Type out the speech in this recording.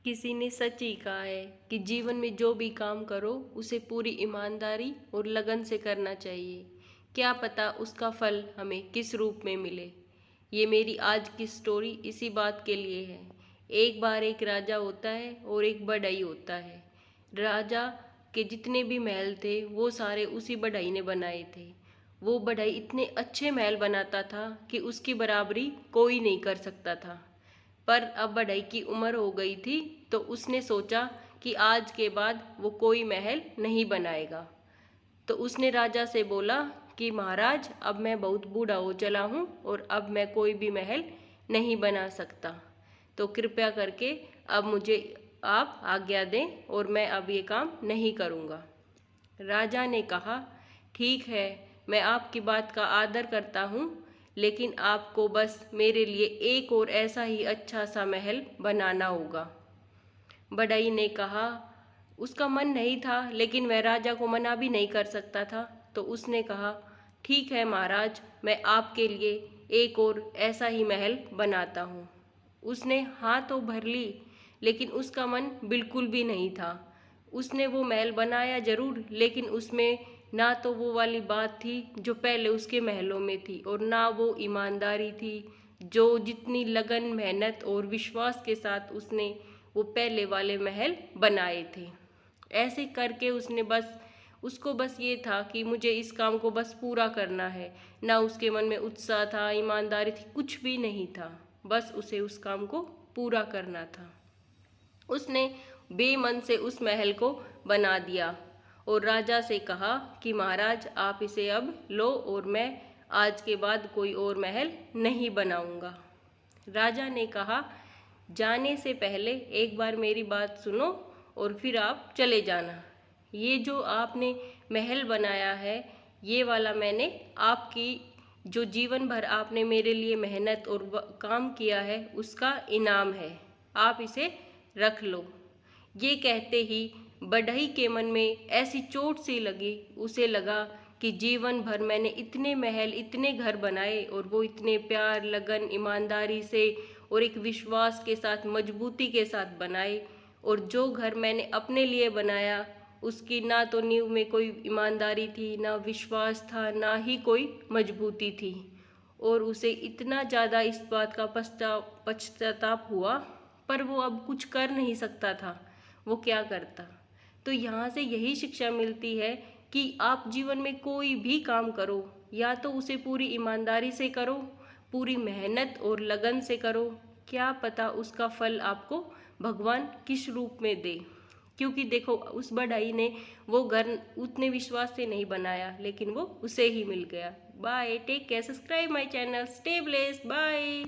किसी ने सच ही कहा है कि जीवन में जो भी काम करो उसे पूरी ईमानदारी और लगन से करना चाहिए। क्या पता उसका फल हमें किस रूप में मिले। ये मेरी आज की स्टोरी इसी बात के लिए है। एक बार एक राजा होता है और एक बढ़ई होता है। राजा के जितने भी महल थे वो सारे उसी बढ़ई ने बनाए थे। वो बढ़ई इतने अच्छे महल बनाता था कि उसकी बराबरी कोई नहीं कर सकता था। पर अब बढ़ई की उम्र हो गई थी तो उसने सोचा कि आज के बाद वो कोई महल नहीं बनाएगा। तो उसने राजा से बोला कि महाराज, अब मैं बहुत बूढ़ा हो चला हूँ और अब मैं कोई भी महल नहीं बना सकता, तो कृपया करके अब मुझे आप आज्ञा दें और मैं अब ये काम नहीं करूँगा। राजा ने कहा, ठीक है, मैं आपकी बात का आदर करता हूँ, लेकिन आपको बस मेरे लिए एक और ऐसा ही अच्छा सा महल बनाना होगा। बढ़ई ने कहा, उसका मन नहीं था लेकिन वह राजा को मना भी नहीं कर सकता था, तो उसने कहा, ठीक है महाराज, मैं आपके लिए एक और ऐसा ही महल बनाता हूँ। उसने हाँ तो भर ली, लेकिन उसका मन बिल्कुल भी नहीं था। उसने वो महल बनाया जरूर, लेकिन उसमें ना तो वो वाली बात थी जो पहले उसके महलों में थी, और ना वो ईमानदारी थी जो जितनी लगन, मेहनत और विश्वास के साथ उसने वो पहले वाले महल बनाए थे। ऐसे करके उसको बस ये था कि मुझे इस काम को बस पूरा करना है। ना उसके मन में उत्साह था, ईमानदारी थी, कुछ भी नहीं था। बस उसे उस काम को पूरा करना था। उसने बेमन से उस महल को बना दिया और राजा से कहा कि महाराज, आप इसे अब लो और मैं आज के बाद कोई और महल नहीं बनाऊंगा। राजा ने कहा, जाने से पहले एक बार मेरी बात सुनो और फिर आप चले जाना। ये जो आपने महल बनाया है, ये वाला मैंने आपकी जो जीवन भर आपने मेरे लिए मेहनत और काम किया है उसका इनाम है, आप इसे रख लो। ये कहते ही बढ़ई के मन में ऐसी चोट सी लगी, उसे लगा कि जीवन भर मैंने इतने महल, इतने घर बनाए और वो इतने प्यार, लगन, ईमानदारी से और एक विश्वास के साथ, मजबूती के साथ बनाए, और जो घर मैंने अपने लिए बनाया उसकी ना तो नींव में कोई ईमानदारी थी, ना विश्वास था, ना ही कोई मजबूती थी, और उसे इतना ज़्यादा इस बात का पश्चाताप हुआ, पर वो अब कुछ कर नहीं सकता था। वो क्या करता। तो यहाँ से यही शिक्षा मिलती है कि आप जीवन में कोई भी काम करो, या तो उसे पूरी ईमानदारी से करो, पूरी मेहनत और लगन से करो। क्या पता उसका फल आपको भगवान किस रूप में दे। क्योंकि देखो, उस बढ़ई ने वो घर उतने विश्वास से नहीं बनाया, लेकिन वो उसे ही मिल गया। Bye, take care, subscribe my channel, stay blessed, bye.